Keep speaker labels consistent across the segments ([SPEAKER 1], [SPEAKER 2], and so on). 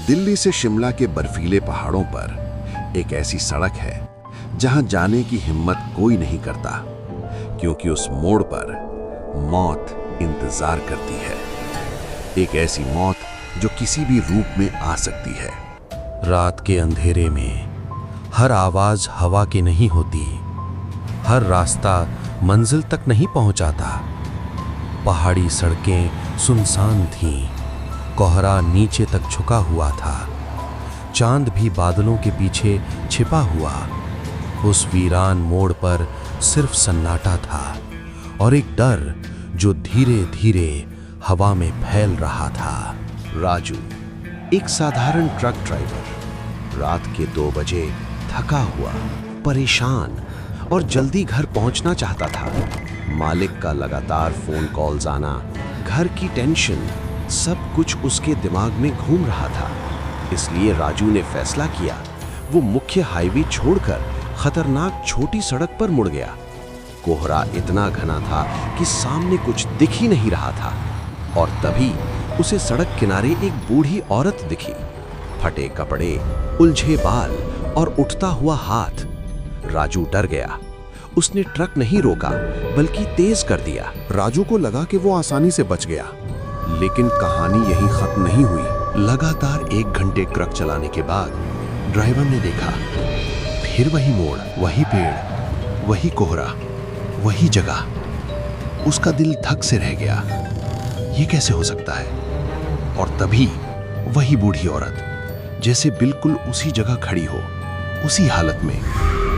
[SPEAKER 1] दिल्ली से शिमला के बर्फीले पहाड़ों पर एक ऐसी सड़क है जहां जाने की हिम्मत कोई नहीं करता, क्योंकि उस मोड़ पर मौत इंतजार करती है। एक ऐसी मौत जो किसी भी रूप में आ सकती है।
[SPEAKER 2] रात के अंधेरे में हर आवाज हवा की नहीं होती, हर रास्ता मंजिल तक नहीं पहुंचाता। पहाड़ी सड़कें सुनसान थीं, कोहरा नीचे तक झुका हुआ था, चांद भी बादलों के पीछे छिपा हुआ। उस वीरान मोड़ पर सिर्फ सन्नाटा था और एक डर जो धीरे धीरे हवा में फैल रहा था।
[SPEAKER 1] राजू, एक साधारण ट्रक ड्राइवर, रात के 2 बजे थका हुआ, परेशान और जल्दी घर पहुंचना चाहता था। मालिक का लगातार फोन कॉल्स आना, घर की टेंशन, सब कुछ उसके दिमाग में घूम रहा था। इसलिए राजू ने फैसला किया, वो मुख्य हाईवे छोड़कर खतरनाक छोटी सड़क पर मुड़ गया। कोहरा इतना घना था कि सामने कुछ दिख ही नहीं रहा था और तभी उसे सड़क किनारे एक बूढ़ी औरत दिखी। फटे कपड़े, उलझे बाल और उठता हुआ हाथ। राजू डर गया। उसने ट्रक नहीं रोका बल्कि तेज कर दिया। राजू को लगा कि वो आसानी से बच गया, लेकिन कहानी यहीं खत्म नहीं हुई। लगातार 1 घंटे ट्रक चलाने के बाद ड्राइवर ने देखा, फिर वही मोड़, वही पेड़, वही कोहरा, वही जगह। उसका दिल धक से रह गया। ये कैसे हो सकता है? और तभी वही बूढ़ी औरत, जैसे बिल्कुल उसी जगह खड़ी हो, उसी हालत में,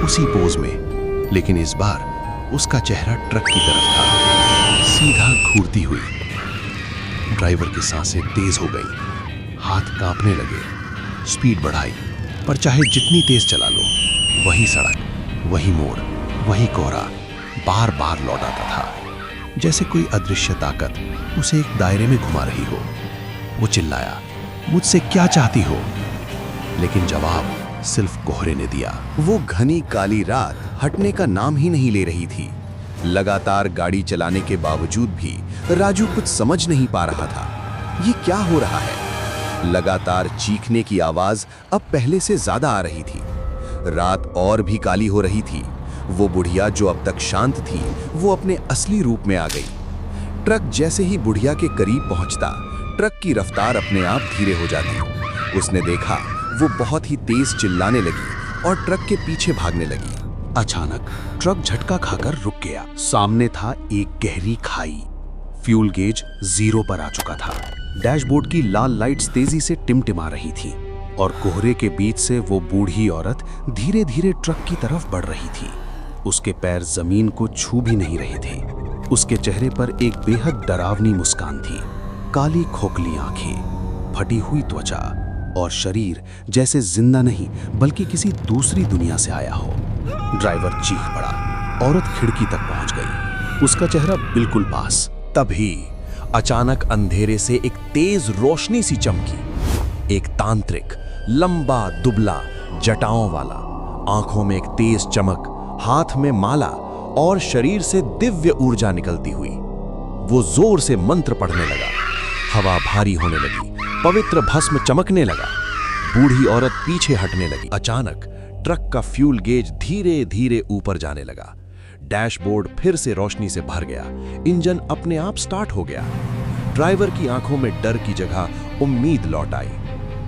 [SPEAKER 1] उसी पोज में, लेकिन इस बार उसका चेहरा ट्रक की तरफ था, सीधा घूरती हुई। ड्राइवर की सांसें तेज हो गई, हाथ कांपने लगे। स्पीड बढ़ाई, पर चाहे जितनी तेज चला लो, वही सड़क, वही मोड़, वही कोहरा बार बार लौटाता था, जैसे कोई अदृश्य ताकत उसे एक दायरे में घुमा रही हो। वो चिल्लाया, मुझसे क्या चाहती हो? लेकिन जवाब सिर्फ कोहरे ने दिया। वो घनी काली रात हटने का नाम ही नहीं ले रही थी। लगातार गाड़ी चलाने के बावजूद भी राजू कुछ समझ नहीं पा रहा था। ये क्या हो रहा है? लगातार चीखने की आवाज अब पहले से ज्यादा आ रही थी। रात और भी काली हो रही थी। वो बुढ़िया जो अब तक शांत थी, वो अपने असली रूप में आ गई। ट्रक जैसे ही बुढ़िया के करीब पहुंचता, ट्रक की रफ्तार अपने आप धीरे हो जाती। उसने देखा, वो बहुत ही तेज चिल्लाने लगी और ट्रक के पीछे भागने लगी। अचानक ट्रक झटका खाकर रुक गया। सामने था एक गहरी खाई। फ्यूल गेज 0 पर आ चुका था। डैशबोर्ड की लाल लाइट्स तेजी से टिमटिमा रही थी और कोहरे के बीच से वो बूढ़ी औरत धीरे धीरे ट्रक की तरफ बढ़ रही थी। उसके पैर जमीन को छू भी नहीं रहे थे। उसके चेहरे पर एक बेहद डरावनी मुस्कान थी। काली खोखली आंखें, फटी हुई त्वचा और शरीर जैसे जिंदा नहीं बल्कि किसी दूसरी दुनिया से आया हो। ड्राइवर चीख पड़ा। औरत खिड़की तक पहुंच गई, उसका चेहरा बिल्कुल पास। तभी अचानक अंधेरे से एक तेज रोशनी सी चमकी। एक तांत्रिक, लंबा दुबला, जटाओं वाला, आंखों में एक तेज चमक, हाथ में माला और शरीर से दिव्य ऊर्जा निकलती हुई। वो जोर से मंत्र पढ़ने लगा। हवा भारी होने लगी, पवित्र भस्म चमकने लगा। बूढ़ी औरत पीछे हटने लगी। अचानक ट्रक का फ्यूल गेज धीरे धीरे ऊपर जाने लगा। डैशबोर्ड फिर से रोशनी से भर गया। इंजन अपने आप स्टार्ट हो गया। ड्राइवर की आंखों में डर की जगह उम्मीद लौट आई।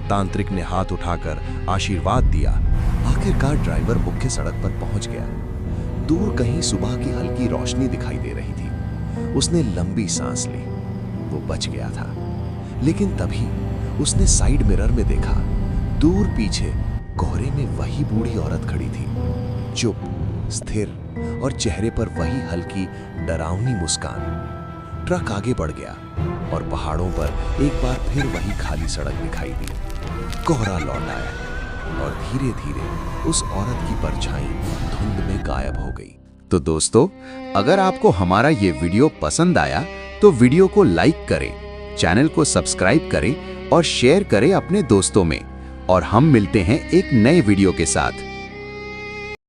[SPEAKER 1] तांत्रिक ने हाथ उठाकर आशीर्वाद दिया। आखिरकार ड्राइवर मुख्य सड़क पर पहुंच गया। दूर कहीं सुबह की हल्की रोशनी दिखाई दे रही थी। उसने लंबी सांस ली। वो बच गया था, लेकिन तभी उसने साइड मिरर में देखा, दूर पीछे कोहरे में वही बूढ़ी औरत खड़ी थी, चुप, स्थिर और चेहरे पर वही हल्की डरावनी मुस्कान। ट्रक आगे बढ़ गया और पहाड़ों पर एक बार फिर वही खाली सड़क दिखाई दी। कोहरा लौट आया और धीरे धीरे उस औरत की परछाई धुंध में गायब हो गई। तो दोस्तों, अगर आपको हमारा ये वीडियो पसंद आया तो वीडियो को लाइक करें, चैनल को सब्सक्राइब करें और शेयर करें अपने दोस्तों में। और हम मिलते हैं एक नए वीडियो के साथ।